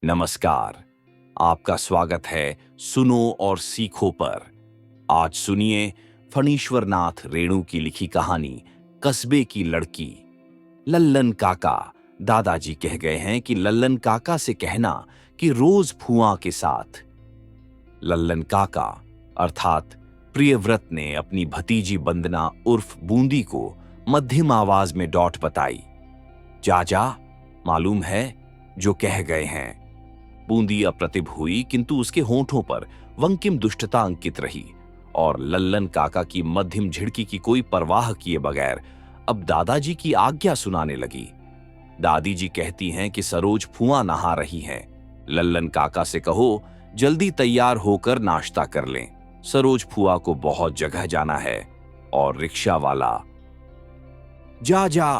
नमस्कार। आपका स्वागत है सुनो और सीखो पर। आज सुनिए फणीश्वर नाथ रेणु की लिखी कहानी कस्बे की लड़की। लल्लन काका। दादाजी कह गए हैं कि लल्लन काका से कहना कि रोज फुआ के साथ। लल्लन काका अर्थात प्रियव्रत ने अपनी भतीजी वंदना उर्फ बूंदी को मध्यम आवाज में डॉट बताई। जा मालूम है जो कह गए हैं। बूंदी अप्रतिभ हुई, किंतु उसके होंठों पर वंकिम दुष्टता अंकित रही और लल्लन काका की मध्यम झिड़की की कोई परवाह किए बगैर अब दादाजी की आज्ञा सुनाने लगी। दादी जी कहती हैं कि सरोज फुआ नहा रही हैं। लल्लन काका से कहो जल्दी तैयार होकर नाश्ता कर लें, सरोज फुआ को बहुत जगह जाना है। और रिक्शा वाला जा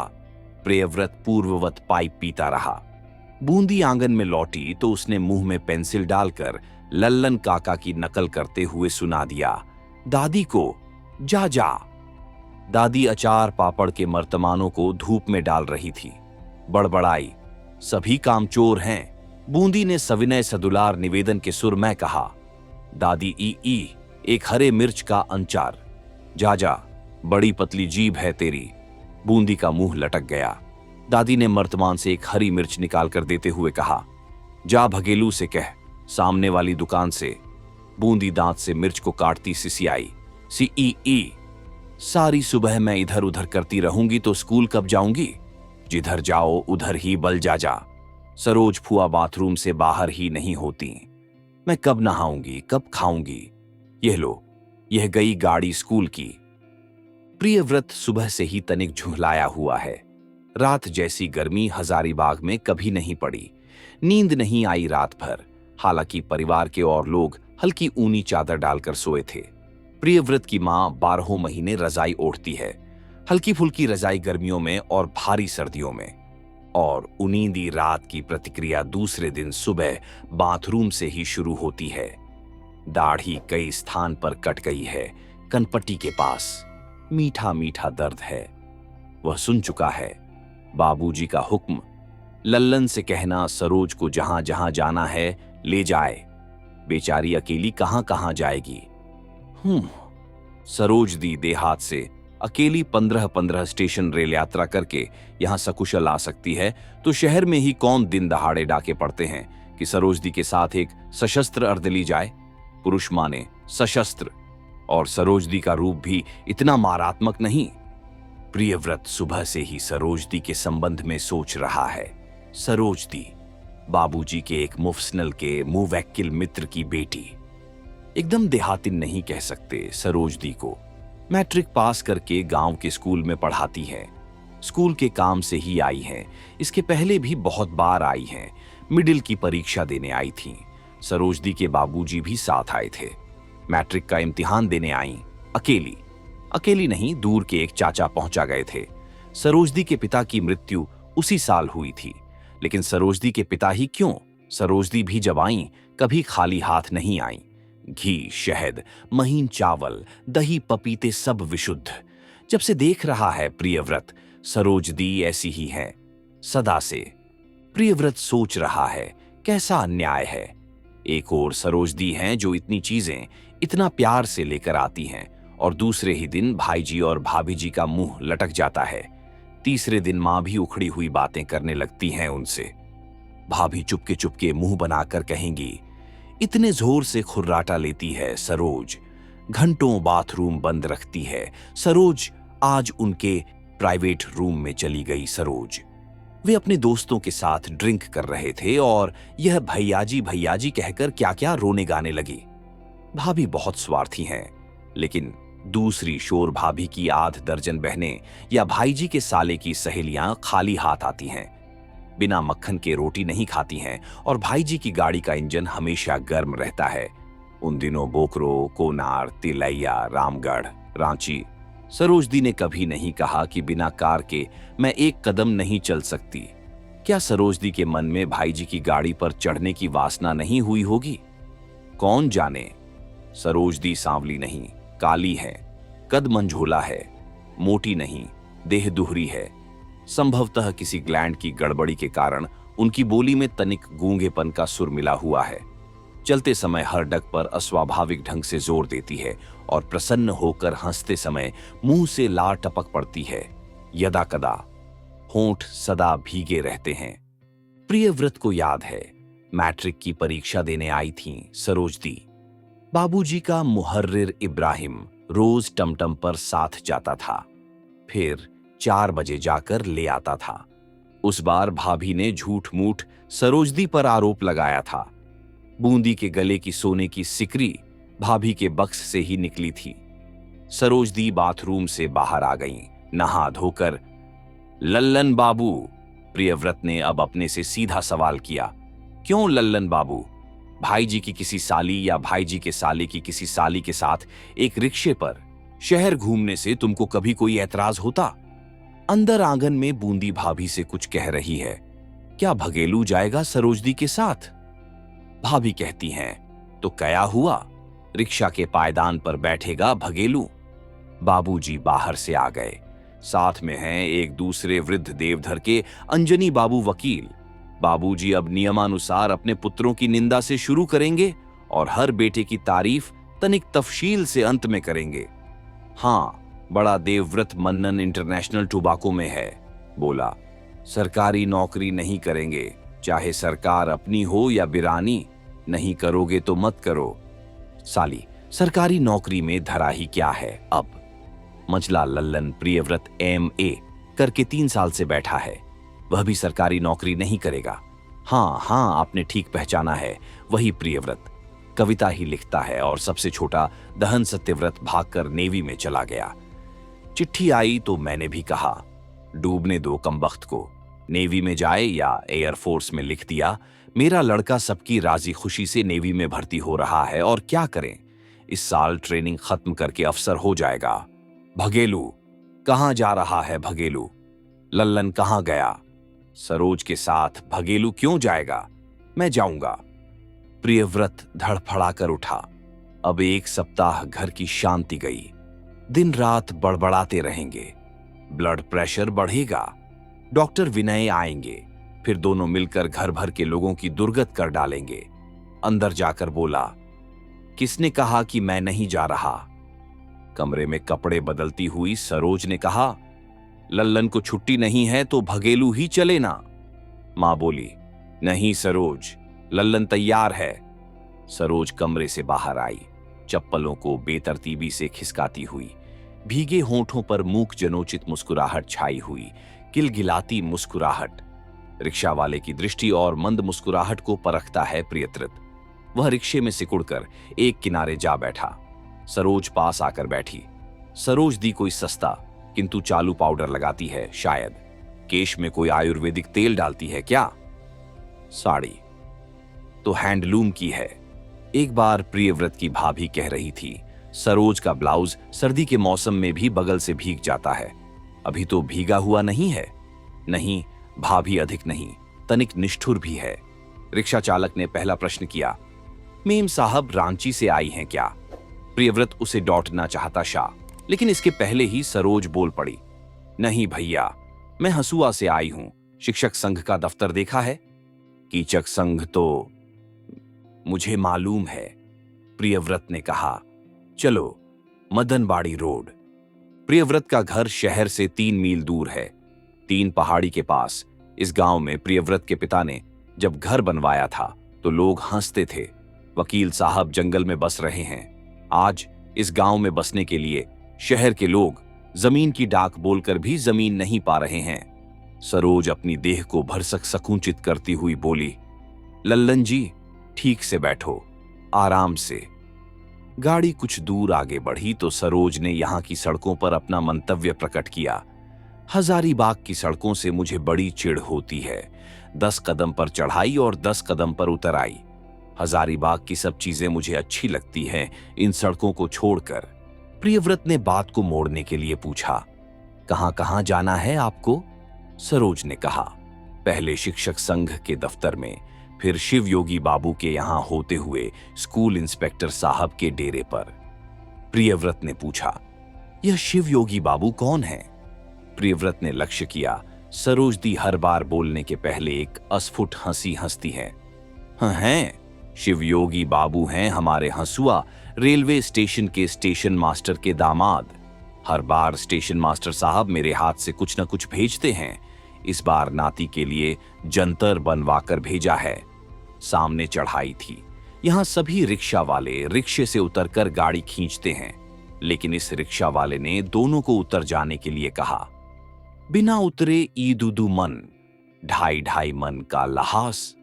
प्रियव्रत पूर्ववत पाइप पीता रहा। बूंदी आंगन में लौटी तो उसने मुंह में पेंसिल डालकर लल्लन काका की नकल करते हुए सुना दिया, दादी को जा। दादी अचार पापड़ के मर्तमानों को धूप में डाल रही थी। बड़बड़ाई, सभी कामचोर हैं। बूंदी ने सविनय सदुलार निवेदन के सुर में कहा, दादी ई एक हरे मिर्च का अंचार। जा बड़ी पतली जीभ है तेरी। बूंदी का मुंह लटक गया। दादी ने मर्तमान से एक हरी मिर्च निकालकर देते हुए कहा, जा भगेलू से कह, सामने वाली दुकान से। बूंदी दांत से मिर्च को काटती सिसियाई, सी सारी सुबह मैं इधर उधर करती रहूंगी तो स्कूल कब जाऊंगी? जिधर जाओ उधर ही बल जा। सरोज फुआ बाथरूम से बाहर ही नहीं होती। मैं कब नहाऊंगी, कब खाऊंगी? यह लो, यह गई गाड़ी स्कूल की। प्रियव्रत सुबह से ही तनिक झुंझलाया हुआ है। रात जैसी गर्मी हजारीबाग में कभी नहीं पड़ी। नींद नहीं आई रात भर। हालांकि परिवार के और लोग हल्की ऊनी चादर डालकर सोए थे। प्रियव्रत की मां 12 महीने रजाई ओढ़ती है, हल्की फुल्की रजाई गर्मियों में और भारी सर्दियों में। और उनींदी रात की प्रतिक्रिया दूसरे दिन सुबह बाथरूम से ही शुरू होती है। दाढ़ी कई स्थान पर कट गई है, कनपट्टी के पास मीठा मीठा दर्द है। वह सुन चुका है। बाबूजी का हुक्म, लल्लन से कहना सरोज को जहां जहां जाना है ले जाए। बेचारी अकेली कहां कहां जाएगी। सरोज दी देहात से अकेली 15-15 स्टेशन रेल यात्रा करके यहां सकुशल आ सकती है, तो शहर में ही कौन दिन दहाड़े डाके पड़ते हैं कि सरोज दी के साथ एक सशस्त्र अर्दली जाए। पुरुष माने सशस्त्र, और सरोज दी का रूप भी इतना मारात्मक नहीं। प्रियव्रत सुबह से ही सरोज दी के संबंध में सोच रहा है। सरोज दी बाबूजी के एक मुफस्नल के मुवक्किल मित्र की बेटी। एकदम देहातिन नहीं कह सकते सरोज दी को। मैट्रिक पास करके गांव के स्कूल में पढ़ाती है। स्कूल के काम से ही आई हैं। इसके पहले भी बहुत बार आई हैं। मिडिल की परीक्षा देने आई थीं। सरोज दी के बाबूजी भी साथ आए थे। मैट्रिक का इम्तिहान देने आई अकेली नहीं, दूर के एक चाचा पहुंचा गए थे। सरोज दी के पिता की मृत्यु उसी साल हुई थी। लेकिन सरोज दी के पिता ही क्यों, सरोज दी भी जब आईं कभी खाली हाथ नहीं आईं। घी, शहद, महीन चावल, दही, पपीते सब विशुद्ध। जब से देख रहा है प्रियव्रत, सरोज दी ऐसी ही है सदा से। प्रियव्रत सोच रहा है कैसा अन्याय है। एक और सरोज दी हैं जो इतनी चीजें इतना प्यार से लेकर आती हैं, और दूसरे ही दिन भाई जी और भाभी जी का मुंह लटक जाता है। तीसरे दिन मां भी उखड़ी हुई बातें करने लगती हैं उनसे। भाभी चुपके चुपके मुंह बनाकर कहेंगी, इतने जोर से खुर्राटा लेती है सरोज, घंटों बाथरूम बंद रखती है सरोज। आज उनके प्राइवेट रूम में चली गई सरोज। वे अपने दोस्तों के साथ ड्रिंक कर रहे थे और यह भैयाजी कहकर क्या क्या रोने गाने लगी। भाभी बहुत स्वार्थी हैं, लेकिन दूसरी शोर भाभी की 8 दर्जन बहनें या भाई जी के साले की सहेलियां खाली हाथ आती हैं। बिना मक्खन के रोटी नहीं खाती हैं, और भाई जी की गाड़ी का इंजन हमेशा गर्म रहता है। उन दिनों बोकरो, कोनार, तिलैया, रामगढ़, रांची। सरोज दी ने कभी नहीं कहा कि बिना कार के मैं एक कदम नहीं चल सकती। क्या सरोज दी के मन में भाई जी की गाड़ी पर चढ़ने की वासना नहीं हुई होगी? कौन जाने। सरोज दी सांवली नहीं, काली है, कद मंझोला है, मोटी नहीं, देह दुहरी है। संभवतः किसी ग्लैंड की गड़बड़ी के कारण उनकी बोली में तनिक गूंगेपन का सुर मिला हुआ है। चलते समय हर डग पर अस्वाभाविक ढंग से जोर देती है और प्रसन्न होकर हंसते समय मुंह से लार टपक पड़ती है। यदा कदा होंठ सदा भीगे रहते हैं। प्रियव्रत को याद है, मैट्रिक की परीक्षा देने आई थीं सरोजदी। बाबूजी का मुहर्रिर इब्राहिम रोज टमटम पर साथ जाता था, फिर 4 बजे जाकर ले आता था। उस बार भाभी ने झूठ मूठ सरोजदी पर आरोप लगाया था। बूंदी के गले की सोने की सिकरी भाभी के बक्स से ही निकली थी। सरोजदी बाथरूम से बाहर आ गईं, नहा धोकर। लल्लन बाबू, प्रियव्रत ने अब अपने से सीधा सवाल किया। क्यों लल्लन बाबू? भाई जी की किसी साली या भाई जी के साले की किसी साली के साथ एक रिक्शे पर शहर घूमने से तुमको कभी कोई ऐतराज होता? अंदर आंगन में बूंदी भाभी से कुछ कह रही है। क्या भगेलू जाएगा सरोजदी के साथ? भाभी कहती हैं, तो क्या हुआ, रिक्शा के पायदान पर बैठेगा भगेलू। बाबूजी बाहर से आ गए। साथ में हैं एक दूसरे वृद्ध देवधर के अंजनी बाबू वकील। बाबूजी अब नियमानुसार अपने पुत्रों की निंदा से शुरू करेंगे और हर बेटे की तारीफ तनिक तफशील से अंत में करेंगे। हाँ, बड़ा देवव्रत मन्नन इंटरनेशनल टोबाको में है। बोला, सरकारी नौकरी नहीं करेंगे, चाहे सरकार अपनी हो या बिरानी। नहीं करोगे तो मत करो। साली, सरकारी नौकरी में धरा ही क्या है अब? मझला लल्लन प्रियव्रत MA करके 3 साल से बैठा है, वह भी सरकारी नौकरी नहीं करेगा। हाँ, आपने ठीक पहचाना है, वही प्रियव्रत। कविता ही लिखता है और सबसे छोटा दहन सत्यव्रत भागकर नेवी में चला गया। चिट्ठी आई तो मैंने भी कहा, डूबने दो कमबख्त को, नेवी में जाए या एयरफोर्स में लिख दिया, मेरा लड़का सबकी राजी खुशी से नेवी में भर्ती हो रहा है और क्या करें, इस साल ट्रेनिंग खत्म करके अफसर हो जाएगा। भगेलू, कहां जा रहा है भगेलू? लल्लन कहां गया? सरोज के साथ भगेलू क्यों जाएगा? मैं जाऊंगा। प्रियव्रत धड़फड़ाकर उठा। अब 1 सप्ताह घर की शांति गई। दिन रात बड़बड़ाते रहेंगे, ब्लड प्रेशर बढ़ेगा, डॉक्टर विनय आएंगे, फिर दोनों मिलकर घर भर के लोगों की दुर्गत कर डालेंगे। अंदर जाकर बोला, किसने कहा कि मैं नहीं जा रहा? कमरे में कपड़े बदलती हुई सरोज ने कहा, लल्लन को छुट्टी नहीं है तो भगेलू ही चले ना। मां बोली, नहीं सरोज, लल्लन तैयार है। सरोज कमरे से बाहर आई, चप्पलों को बेतरतीबी से खिसकाती हुई। भीगे होंठों पर मूक जनोचित मुस्कुराहट छाई हुई, गिलगिलाती मुस्कुराहट। रिक्शा वाले की दृष्टि और मंद मुस्कुराहट को परखता है प्रियव्रत। वह रिक्शे में सिकुड़कर एक किनारे जा बैठा। सरोज पास आकर बैठी। सरोज दी कोई सस्ता किंतु चालू पाउडर लगाती है शायद। केश में कोई आयुर्वेदिक तेल डालती है क्या? साड़ी तो हैंडलूम की है। एक बार प्रियव्रत की भाभी कह रही थी, सरोज का ब्लाउज सर्दी के मौसम में भी बगल से भीग जाता है। अभी तो भीगा हुआ नहीं है। नहीं, भाभी अधिक नहीं, तनिक निष्ठुर भी है। रिक्शा चालक ने पहला प्रश्न किया, मेम साहब रांची से आई हैं क्या? प्रियव्रत उसे डांटना चाहता शाह, लेकिन इसके पहले ही सरोज बोल पड़ी, नहीं भैया, मैं हसुआ से आई हूं। शिक्षक संघ का दफ्तर देखा है? कीचक संघ तो मुझे मालूम है, प्रियव्रत ने कहा। चलो, मदनबाड़ी रोड। प्रियव्रत का घर शहर से 3 मील दूर है, 3 पहाड़ी के पास। इस गांव में प्रियव्रत के पिता ने जब घर बनवाया था तो लोग हंसते थे, वकील साहब जंगल में बस रहे हैं। आज इस गांव में बसने के लिए शहर के लोग जमीन की डाक बोलकर भी जमीन नहीं पा रहे हैं। सरोज अपनी देह को भरसक संकुचित करती हुई बोली, लल्लन जी, ठीक से बैठो, आराम से। गाड़ी कुछ दूर आगे बढ़ी तो सरोज ने यहां की सड़कों पर अपना मंतव्य प्रकट किया। हजारीबाग की सड़कों से मुझे बड़ी चिढ़ होती है। 10 कदम पर चढ़ाई और 10 कदम पर उतर आई। हजारीबाग की सब चीजें मुझे अच्छी लगती हैं, इन सड़कों को छोड़कर। प्रियव्रत ने बात को मोड़ने के लिए पूछा, कहां कहां जाना है आपको? सरोज ने कहा, पहले शिक्षक संघ के दफ्तर में, फिर शिव योगी बाबू के यहां होते हुए स्कूल इंस्पेक्टर साहब के डेरे पर। प्रियव्रत ने पूछा, यह शिव योगी बाबू कौन है? प्रियव्रत ने लक्ष्य किया सरोजदी हर बार बोलने के पहले एक अस्फुट हंसी हंसती है। हाँ हैं, शिवयोगी बाबू हैं हमारे हंसुआ, रेलवे स्टेशन के स्टेशन मास्टर के दामाद। हर बार स्टेशन मास्टर साहब मेरे हाथ से कुछ न कुछ भेजते हैं। इस बार नाती के लिए जंतर बनवाकर भेजा है। सामने चढ़ाई थी, यहां सभी रिक्शा वाले रिक्शे से उतरकर गाड़ी खींचते हैं, लेकिन इस रिक्शा वाले ने दोनों को उतर जाने के लिए कहा। बिना उतरे ईदुदु मन, ढाई ढाई मन का लहास।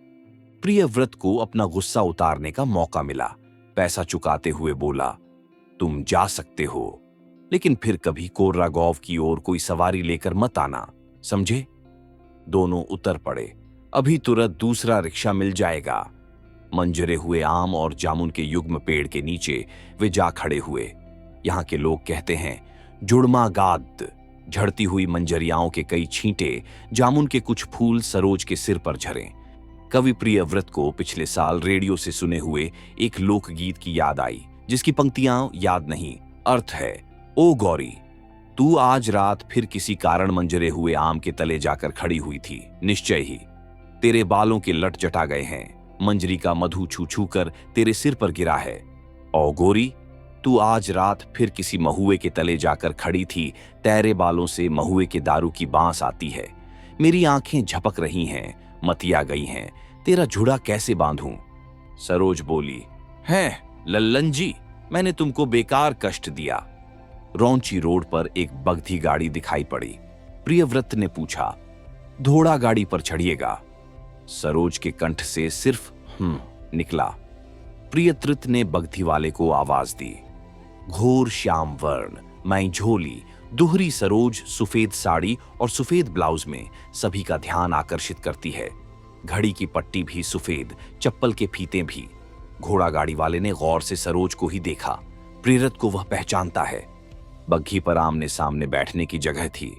प्रियव्रत को अपना गुस्सा उतारने का मौका मिला। पैसा चुकाते हुए बोला, तुम जा सकते हो, लेकिन फिर कभी कोर्रागॉव की ओर कोई सवारी लेकर मत आना, समझे? दोनों उतर पड़े। अभी तुरंत दूसरा रिक्शा मिल जाएगा। मंजरे हुए आम और जामुन के युग्म पेड़ के नीचे वे जा खड़े हुए। यहाँ के लोग कहते हैं जुड़मा गाद। झड़ती हुई मंजरियाओं के कई छींटे, जामुन के कुछ फूल सरोज के सिर पर झरे। कवि प्रियव्रत को पिछले साल रेडियो से सुने हुए एक लोकगीत की याद आई, जिसकी पंक्तियां याद नहीं, अर्थ है, ओ गौरी, तू आज रात फिर किसी कारण मंजरे हुए आम के तले जाकर खड़ी हुई थी, निश्चय ही। तेरे बालों के लट जटा गए हैं, मंजरी का मधु छू छू कर तेरे सिर पर गिरा है। ओ गोरी, तू आज रात फिर किसी महुए के तले जाकर खड़ी थी, तेरे बालों से महुए के दारू की बांस आती है। मेरी आंखें झपक रही हैं, मतिया गई हैं, तेरा जुड़ा कैसे बांधूं? सरोज बोली, है लल्लन जी, मैंने तुमको बेकार कष्ट दिया। रौंची रोड पर एक बगधी गाड़ी दिखाई पड़ी। प्रियव्रत ने पूछा, घोड़ा गाड़ी पर चढ़िएगा? सरोज के कंठ से सिर्फ निकला। प्रियव्रत ने बगधी वाले को आवाज दी। घोर श्याम वर्ण, मैं झोली, दोहरी सरोज सफेद साड़ी और सफेद ब्लाउज में सभी का ध्यान आकर्षित करती है। घड़ी की पट्टी भी सफेद, चप्पल के फीते भी। घोड़ा गाड़ी वाले ने गौर से सरोज को ही देखा। प्रियव्रत को वह पहचानता है। बग्घी पर आमने सामने बैठने की जगह थी,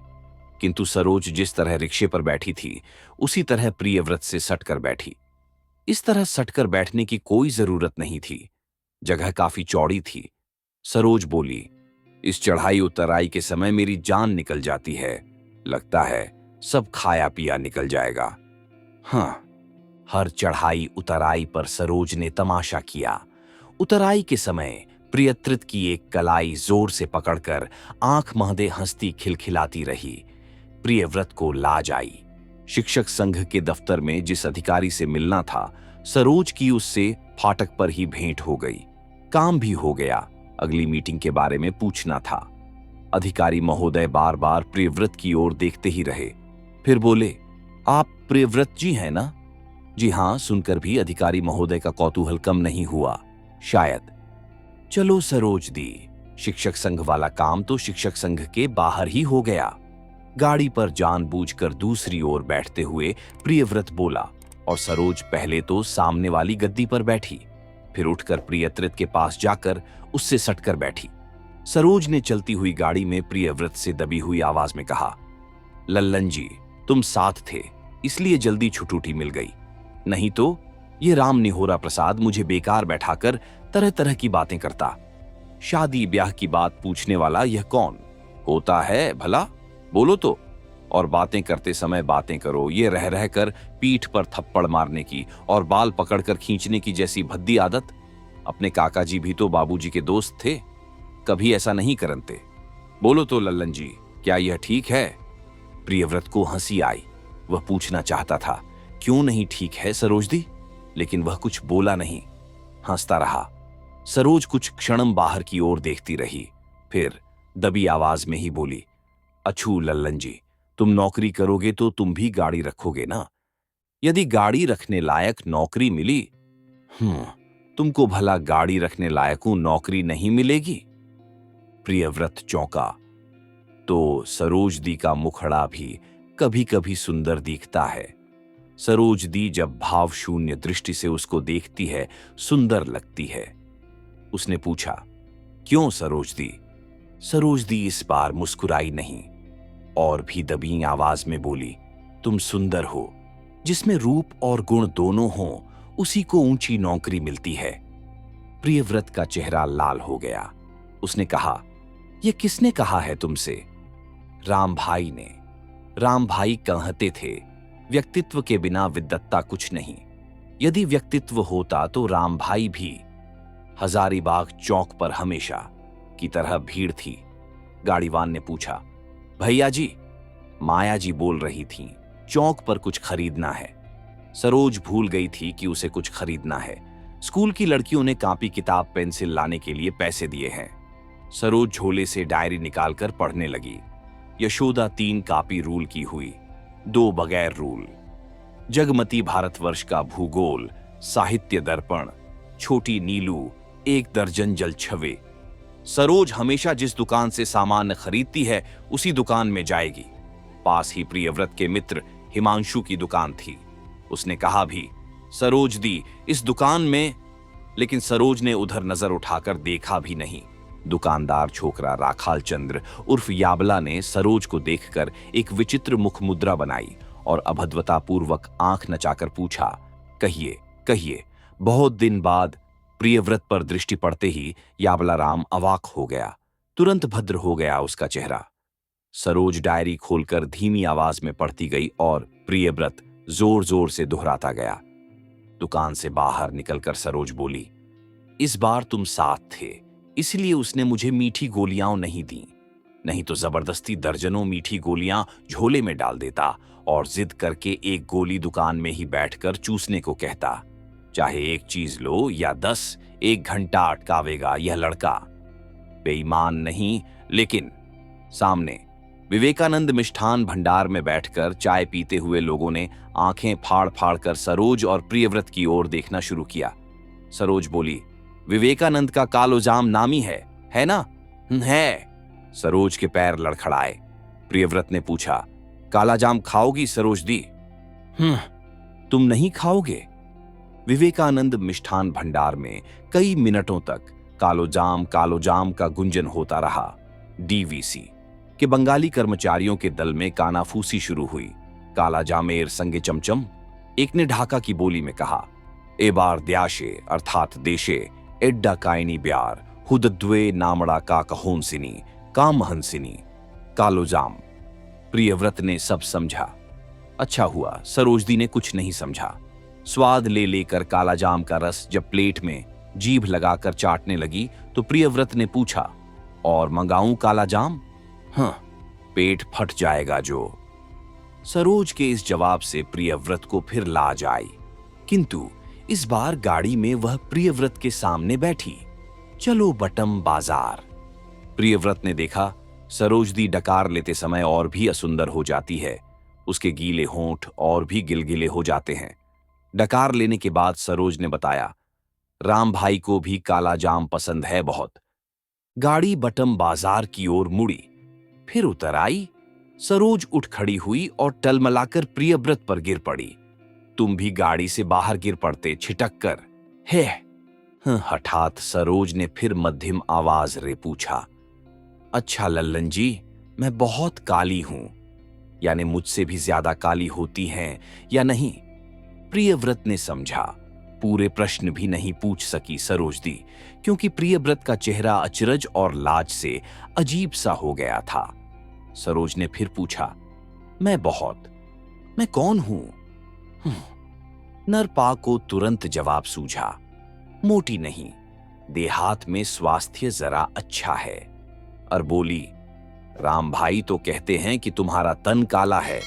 किंतु सरोज जिस तरह रिक्शे पर बैठी थी, उसी तरह प्रियव्रत से सटकर बैठी। इस तरह सटकर बैठने की कोई जरूरत नहीं थी, जगह काफी चौड़ी थी। सरोज बोली, इस चढ़ाई उतराई के समय मेरी जान निकल जाती है, लगता है सब खाया पिया निकल जाएगा। हाँ, हर चढ़ाई उतराई पर सरोज ने तमाशा किया। उतराई के समय प्रियव्रत की एक कलाई जोर से पकड़कर आंख महदे हंसती खिलखिलाती रही। प्रियव्रत को लाज आई। शिक्षक संघ के दफ्तर में जिस अधिकारी से मिलना था, सरोज की उससे फाटक पर ही भेंट हो गई। काम भी हो गया। अगली मीटिंग के बारे में पूछना था। अधिकारी महोदय बार बार प्रियव्रत की ओर देखते ही रहे, फिर बोले, आप प्रियव्रत जी हैं ना? जी हां, सुनकर भी अधिकारी महोदय का कौतूहल कम नहीं हुआ। शायद। चलो सरोज दी, शिक्षक संघ वाला काम तो शिक्षक संघ के बाहर ही हो गया। गाड़ी पर जानबूझकर दूसरी ओर बैठते हुए प्रियव्रत बोला, और सरोज पहले तो सामने वाली गद्दी पर बैठी, फिर उठकर प्रियव्रत के पास जाकर उससे सटकर बैठी। सरोज ने चलती हुई गाड़ी में प्रियव्रत से दबी हुई आवाज में कहा, लल्लन जी, तुम साथ थे इसलिए जल्दी छुटूटी मिल गई, नहीं तो ये राम निहोरा प्रसाद मुझे बेकार बैठाकर तरह तरह की बातें करता। शादी ब्याह की बात पूछने वाला यह कौन होता है भला? बोलो तो। और बातें करते समय बातें करो, ये रह रह कर पीठ पर थप्पड़ मारने की और बाल पकड़कर खींचने की जैसी भद्दी आदत। अपने काका जी भी तो बाबूजी के दोस्त थे, कभी ऐसा नहीं करते। बोलो तो लल्लन जी, क्या यह ठीक है? प्रियव्रत को हंसी आई। वह पूछना चाहता था, क्यों नहीं ठीक है सरोजदी, लेकिन वह कुछ बोला नहीं, हंसता रहा। सरोज कुछ क्षणम बाहर की ओर देखती रही, फिर दबी आवाज में ही बोली, अच्छू लल्लन जी, तुम नौकरी करोगे तो तुम भी गाड़ी रखोगे ना? यदि गाड़ी रखने लायक नौकरी मिली, तुमको भला गाड़ी रखने लायकों नौकरी नहीं मिलेगी? प्रियव्रत चौंका। तो सरोजदी का मुखड़ा भी कभी कभी सुंदर दिखता है। सरोजदी जब भाव शून्य दृष्टि से उसको देखती है, सुंदर लगती है। उसने पूछा, क्यों सरोजदी? सरोजदी इस बार मुस्कुराई नहीं, और भी दबी आवाज में बोली, तुम सुंदर हो। जिसमें रूप और गुण दोनों हों, उसी को ऊंची नौकरी मिलती है। प्रियव्रत का चेहरा लाल हो गया। उसने कहा, यह किसने कहा है तुमसे? राम भाई ने। राम भाई कहते थे, व्यक्तित्व के बिना विद्वत्ता कुछ नहीं। यदि व्यक्तित्व होता तो राम भाई भी। हजारीबाग चौक पर हमेशा की तरह भीड़ थी। गाड़ीवान ने पूछा, भैया जी? माया जी बोल रही थीं, चौक पर कुछ खरीदना है। सरोज भूल गई थी कि उसे कुछ खरीदना है। स्कूल की लड़कियों ने कॉपी किताब पेंसिल लाने के लिए पैसे दिए हैं। सरोज झोले से डायरी निकालकर पढ़ने लगी। यशोदा 3 कॉपी रूल की हुई, 2 बगैर रूल। जगमती भारतवर्ष का भूगोल, साहित्य दर्पण, छोटी नीलू, 1 दर्जन जलछवे। सरोज हमेशा जिस दुकान से सामान खरीदती है उसी दुकान में जाएगी। पास ही प्रियव्रत के मित्र हिमांशु की दुकान थी। उसने कहा भी, सरोज दी इस दुकान में, लेकिन सरोज ने उधर नजर उठाकर देखा भी नहीं। दुकानदार छोकरा राखाल चंद्र उर्फ याबला ने सरोज को देखकर एक विचित्र मुख मुद्रा बनाई और अभद्रतापूर्वक आंख नचाकर पूछा, कहिए कहिए। बहुत दिन बाद प्रियव्रत पर दृष्टि पड़ते ही याबला राम अवाक हो गया। तुरंत भद्र हो गया उसका चेहरा। सरोज डायरी खोलकर धीमी आवाज में पढ़ती गई और प्रियव्रत जोर जोर से दोहराता गया। दुकान से बाहर निकलकर सरोज बोली, इस बार तुम साथ थे, इसलिए उसने मुझे मीठी गोलियां नहीं दी, नहीं तो जबरदस्ती दर्जनों मीठी गोलियां झोले में डाल देता और जिद करके एक गोली दुकान में ही बैठकर चूसने को कहता। चाहे एक चीज लो या 10, 1 घंटा अटकावेगा यह लड़का। बेईमान नहीं, लेकिन सामने विवेकानंद मिष्ठान भंडार में बैठकर चाय पीते हुए लोगों ने आंखें फाड़ फाड़ कर सरोज और प्रियव्रत की ओर देखना शुरू किया। सरोज बोली, विवेकानंद का कालोजाम नामी है ना? है। सरोज के पैर लड़खड़ाए। प्रियव्रत ने पूछा, काला जाम खाओगी सरोज दी? तुम नहीं खाओगे? विवेकानंद मिष्ठान भंडार में कई मिनटों तक कालोजाम का गुंजन होता रहा। डीवीसी के बंगाली कर्मचारियों के दल में कानाफूसी शुरू हुई। काला जामेर संगे चमचम, एक ने ढाका की बोली में कहा, ए बार द्याशे अर्थात देशे एड्डा कायनी ब्यार हुदद्वे नामड़ा का कहोनसिनी कामहंसिनी कालोजाम। प्रियव्रत ने सब समझा। अच्छा हुआ सरोजदी ने कुछ नहीं समझा। स्वाद ले लेकर कालाजाम का रस जब प्लेट में जीभ लगाकर चाटने लगी तो प्रियव्रत ने पूछा, और मंगाऊं कालाजाम? हाँ, पेट फट जाएगा जो। सरोज के इस जवाब से प्रियव्रत को फिर लाज आई, किंतु इस बार गाड़ी में वह प्रियव्रत के सामने बैठी। चलो बटम बाजार। प्रियव्रत ने देखा सरोजदी डकार लेते समय और भी असुंदर हो जाती है। उसके गीले होंठ और भी गिलगिले हो जाते हैं। डकार लेने के बाद सरोज ने बताया, राम भाई को भी काला जाम पसंद है बहुत। गाड़ी बटम बाजार की ओर मुड़ी, फिर उतर आई। सरोज उठ खड़ी हुई और टलमलाकर प्रियव्रत पर गिर पड़ी। तुम भी गाड़ी से बाहर गिर पड़ते छिटक कर है। हठात सरोज ने फिर मध्यम आवाज रे पूछा, अच्छा लल्लन जी, मैं बहुत काली हूं, यानी मुझसे भी ज्यादा काली होती हैं या नहीं? प्रियव्रत ने समझा। पूरे प्रश्न भी नहीं पूछ सकी सरोजदी, क्योंकि प्रियव्रत का चेहरा अचरज और लाज से अजीब सा हो गया था। सरोज ने फिर पूछा, मैं कौन हूं? नरपा को तुरंत जवाब सूझा, मोटी नहीं, देहात में स्वास्थ्य जरा अच्छा है। और बोली, राम भाई तो कहते हैं कि तुम्हारा तन काला है,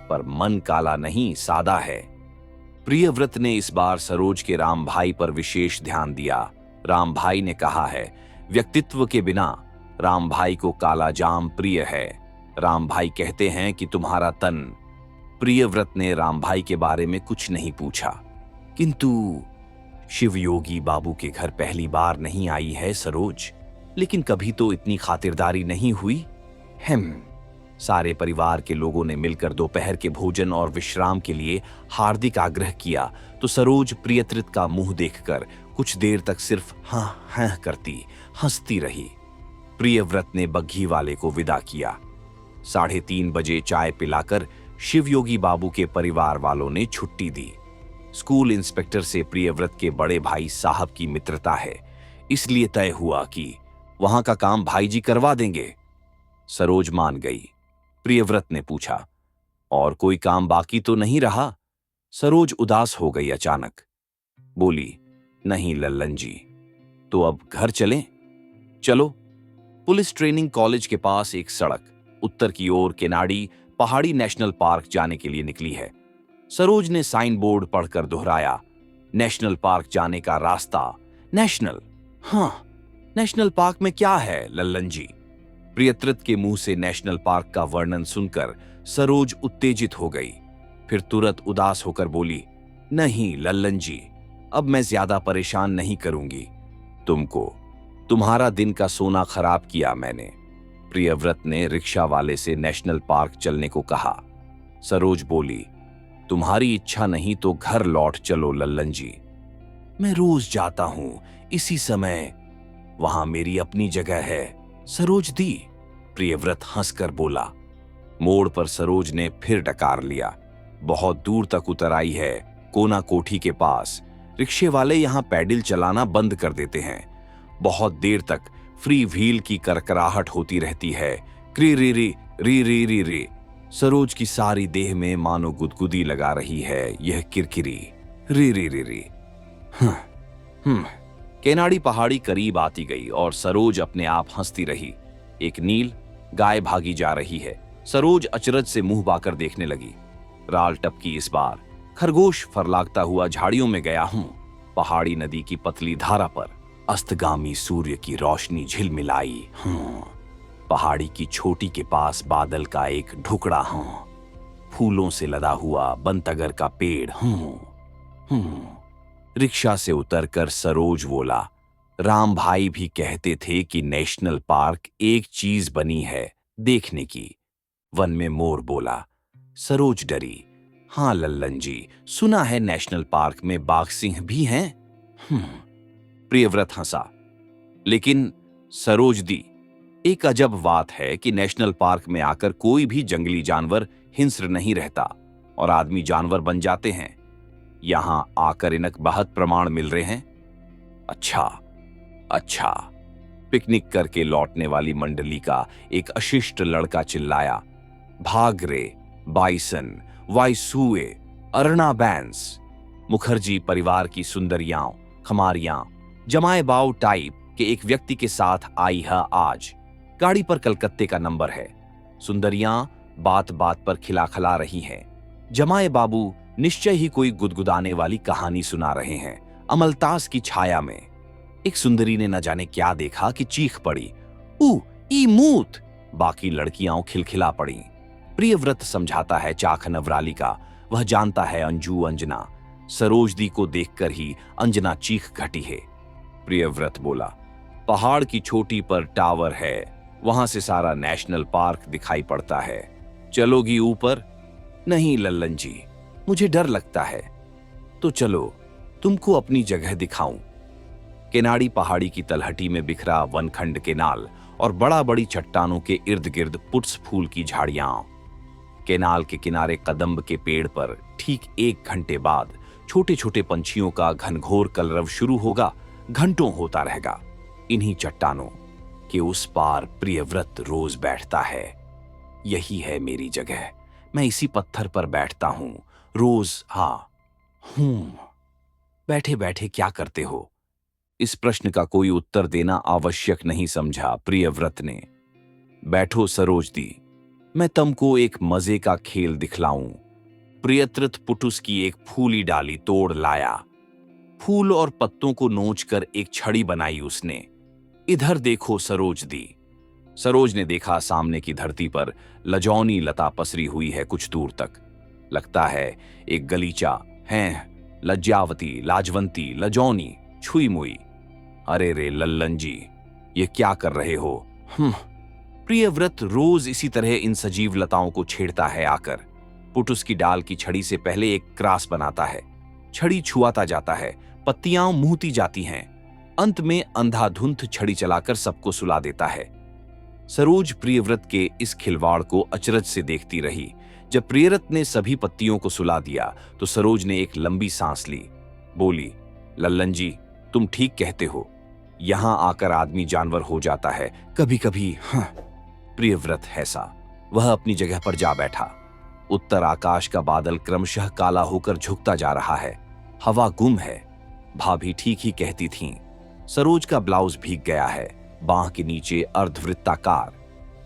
पर मन काला नहीं, सादा है। प्रियव्रत ने इस बार सरोज के राम भाई पर विशेष ध्यान दिया। राम भाई ने कहा है, व्यक्तित्व के बिना राम भाई को काला जाम प्रिय है। राम भाई कहते हैं कि तुम्हारा तन। प्रियव्रत ने राम भाई के बारे में कुछ नहीं पूछा, किंतु शिवयोगी बाबू के घर पहली बार नहीं आई है सरोज, लेकिन कभी तो इतनी खातिरदारी नहीं हुई। सारे परिवार के लोगों ने मिलकर दोपहर के भोजन और विश्राम के लिए हार्दिक आग्रह किया तो सरोज प्रियत्रित का मुंह देखकर कुछ देर तक सिर्फ हाँ करती हंसती रही। प्रियव्रत ने बग्घी वाले को विदा किया। 3:30 बजे चाय पिलाकर शिवयोगी बाबू के परिवार वालों ने छुट्टी दी। स्कूल इंस्पेक्टर से प्रियव्रत के बड़े भाई साहब की मित्रता है, इसलिए तय हुआ कि वहां का काम भाई जी करवा देंगे। सरोज मान गई। प्रियव्रत ने पूछा, और कोई काम बाकी तो नहीं रहा? सरोज उदास हो गई अचानक। बोली, नहीं लल्लन जी, तो अब घर चलें? चलो। पुलिस ट्रेनिंग कॉलेज के पास एक सड़क उत्तर की ओर केनाडी पहाड़ी नेशनल पार्क जाने के लिए निकली है। सरोज ने साइन बोर्ड पढ़कर दोहराया, नेशनल पार्क जाने का रास्ता। नेशनल? हाँ, नेशनल पार्क में क्या है लल्लन जी? प्रियत्रत के मुंह से नेशनल पार्क का वर्णन सुनकर सरोज उत्तेजित हो गई। फिर तुरंत उदास होकर बोली, नहीं लल्लन जी, अब मैं ज्यादा परेशान नहीं करूंगी तुमको। तुम्हारा दिन का सोना खराब किया मैंने। प्रियव्रत ने रिक्शा वाले से नेशनल पार्क चलने को कहा। सरोज बोली, तुम्हारी इच्छा नहीं तो घर लौट चलो लल्लन जी। मैं रोज जाता हूं इसी समय, वहां मेरी अपनी जगह है सरोज दी। प्रियव्रत हंसकर बोला। मोड़ पर सरोज ने फिर डकार लिया। बहुत दूर तक उतर आई है, कोना कोठी के पास। रिक्शे वाले यहां पैडल चलाना बंद कर देते हैं। बहुत देर तक फ्री व्हील की करकराहट होती रहती है। क्री री री री री री री। सरोज की सारी देह में मानो गुदगुदी लगा रही है यह किरकिरी री री री री। केनाडी पहाड़ी करीब आती गई और सरोज अपने आप हंसती रही। एक नील गाय भागी जा रही है। सरोज अचरज से मुंह बाकर देखने लगी। राल टपकी इस बार। खरगोश फरलागता हुआ झाड़ियों में गया हूं। पहाड़ी नदी की पतली धारा पर अस्तगामी सूर्य की रोशनी झिलमिलाई। पहाड़ी की चोटी के पास बादल का एक ढुकड़ा। फूलों से लदा हुआ बनतगर का पेड़। रिक्शा से उतरकर सरोज बोला, राम भाई भी कहते थे कि नेशनल पार्क एक चीज बनी है देखने की। वन में मोर बोला। सरोज डरी। हाँ लल्लन जी, सुना है नेशनल पार्क में बाघ सिंह भी हैं। प्रियव्रत हंसा। लेकिन सरोज दी, एक अजब बात है कि नेशनल पार्क में आकर कोई भी जंगली जानवर हिंस्र नहीं रहता और आदमी जानवर बन जाते हैं। यहां आकर इनक बहुत प्रमाण मिल रहे हैं। अच्छा अच्छा। पिकनिक करके लौटने वाली मंडली का एक अशिष्ट लड़का चिल्लाया, भागरे, बाइसन, वाइसुए, अरना बैंस। मुखर्जी परिवार की सुंदरियां, खमारियां, जमाए बाव टाइप के एक व्यक्ति के साथ आई है आज। गाड़ी पर कलकत्ते का नंबर है। सुंदरियां बात बात पर खिलाखला रही हैं। जमाए बाबू निश्चय ही कोई गुदगुदाने वाली कहानी सुना रहे हैं। अमलतास की छाया में एक सुंदरी ने न जाने क्या देखा कि चीख पड़ी, ई मूत। बाकी लड़कियां खिलखिला पड़ी। प्रियव्रत समझाता है चाख नवराली का, वह जानता है अंजू अंजना। सरोजदी को देखकर ही अंजना चीख घटी है। प्रियव्रत बोला, पहाड़ की चोटी पर टावर है, वहां से सारा नेशनल पार्क दिखाई पड़ता है। चलोगी ऊपर? नहीं लल्लन जी, मुझे डर लगता है। तो चलो, तुमको अपनी जगह दिखाऊं। केनाडी पहाड़ी की तलहटी में बिखरा वनखंड केनाल और बड़ा बड़ी चट्टानों के इर्द गिर्द पुट्स फूल की झाड़ियां। केनाल के किनारे कदम्ब के पेड़ पर ठीक 1 घंटे बाद छोटे छोटे पंछियों का घनघोर कलरव शुरू होगा, घंटों होता रहेगा। इन्हीं चट्टानों के उस पार प्रियव्रत रोज बैठता है। यही है मेरी जगह, मैं इसी पत्थर पर बैठता हूं रोज। बैठे बैठे क्या करते हो? इस प्रश्न का कोई उत्तर देना आवश्यक नहीं समझा प्रियव्रत ने। बैठो सरोजदी, मैं तुमको एक मजे का खेल दिखलाऊं। प्रियत्रत पुटुस की एक फूली डाली तोड़ लाया। फूल और पत्तों को नोचकर एक छड़ी बनाई उसने। इधर देखो सरोजदी। सरोज ने देखा सामने की धरती पर लजौनी लता पसरी हुई है कुछ दूर तक। लगता है एक गलीचा है, लज्जावती, लाजवंती, लजौनी, छुई मुई। अरे रे लल्लन जी, ये क्या कर रहे हो? प्रियव्रत रोज इसी तरह इन सजीव लताओं को छेड़ता है आकर। पुटुस की डाल की छड़ी से पहले एक क्रास बनाता है। छड़ी छुआता जाता है, पत्तियां मुंहती जाती हैं। अंत में अंधाधुंध छड़ी चलाकर सबको सुला देता है। सरोज प्रियव्रत के इस खिलवाड़ को अचरज से देखती रही। जब प्रियव्रत ने सभी पत्तियों को सुला दिया तो सरोज ने एक लंबी सांस ली। बोली, लल्लन जी, तुम ठीक कहते हो, यहां आकर आदमी जानवर हो जाता है कभी कभी। प्रियव्रत हैसा। वह अपनी जगह पर जा बैठा। उत्तर आकाश का बादल क्रमशः काला होकर झुकता जा रहा है। हवा गुम है। भाभी ठीक ही कहती थीं। सरोज का ब्लाउज भीग गया है, बांह के नीचे अर्धवृत्ताकार।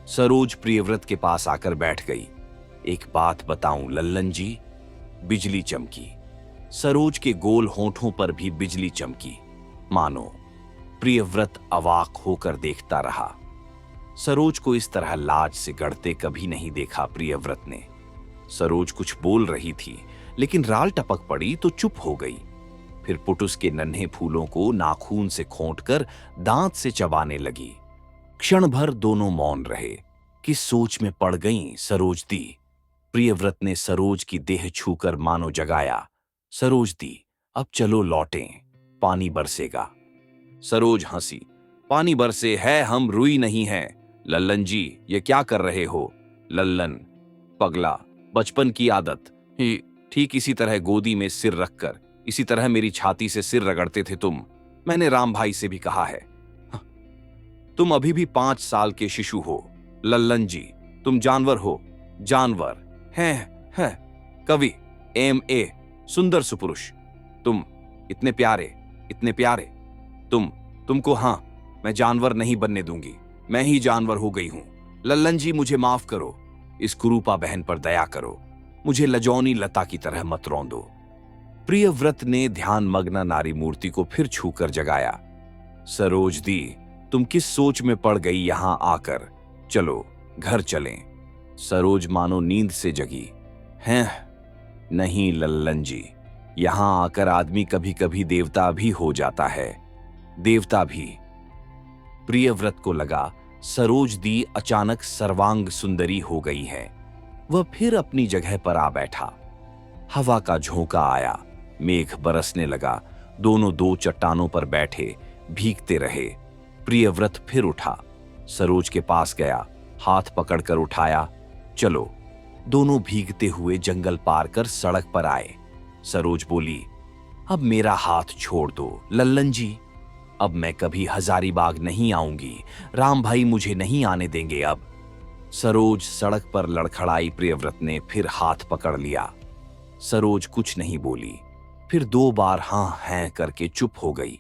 सरोज प्रियव्रत के पास आकर बैठ गई। एक बात बताऊं लल्लन जी? बिजली चमकी। सरोज के गोल होठों पर भी बिजली चमकी, मानो। प्रियव्रत अवाक होकर देखता रहा। सरोज को इस तरह लाज से गड़ते कभी नहीं देखा प्रियव्रत ने। सरोज कुछ बोल रही थी, लेकिन राल टपक पड़ी तो चुप हो गई। फिर पुटुस के नन्हे फूलों को नाखून से खोंटकर दांत से चबाने लगी। क्षण भर दोनों मौन रहे। किस सोच में पड़ गईं सरोज दी? प्रियव्रत ने सरोज की देह छूकर मानो जगाया। सरोज दी, अब चलो लौटें, पानी बरसेगा। सरोज हंसी। पानी बरसे है, हम रुई नहीं हैं। लल्लन जी, ये क्या कर रहे हो? लल्लन, पगला, बचपन की आदत ही। ठीक इसी तरह गोदी में सिर रखकर, इसी तरह मेरी छाती से सिर रगड़ते थे तुम। मैंने राम भाई से भी कहा है। तुम अभी भी 5 साल के शिशु हो। लल्लन जी, तुम जानवर हो, जानवर हैं। कवि, MA, सुंदर सुपुरुष। तुम इतने प्यारे, इतने प्यारे। तुमको हां, मैं जानवर नहीं बनने दूंगी। मैं ही जानवर हो गई हूं। लल्लन जी, मुझे माफ करो। इस कुरूपा बहन पर दया करो। मुझे लजौनी लता की तरह मत रौंदो। प्रियव्रत ने ध्यान मग्न नारी मूर्ति को फिर छूकर जगाया। सरोज दी, तुम किस सोच में पड़ गई यहां आकर? चलो घर चलें। सरोज मानो नींद से जगी। हैं? नहीं लल्लन जी, यहां आकर आदमी कभी कभी देवता भी हो जाता है। देवता भी। प्रियव्रत को लगा सरोज दी अचानक सर्वांग सुंदरी हो गई है। वह फिर अपनी जगह पर आ बैठा। हवा का झोंका आया, मेघ बरसने लगा। दोनों 2 चट्टानों पर बैठे भीगते रहे। प्रियव्रत फिर उठा, सरोज के पास गया, हाथ पकड़कर उठाया। चलो। दोनों भीगते हुए जंगल पार कर सड़क पर आए। सरोज बोली, अब मेरा हाथ छोड़ दो लल्लन जी। अब मैं कभी हजारीबाग नहीं आऊंगी। राम भाई मुझे नहीं आने देंगे अब। सरोज सड़क पर लड़खड़ाई। प्रियव्रत ने फिर हाथ पकड़ लिया। सरोज कुछ नहीं बोली, फिर 2 बार हां हैं करके चुप हो गई।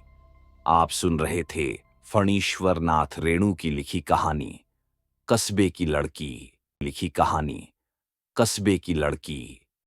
आप सुन रहे थे फणीश्वर नाथ रेणु की लिखी कहानी कस्बे की लड़की। लिखी कहानी कस्बे की लड़की।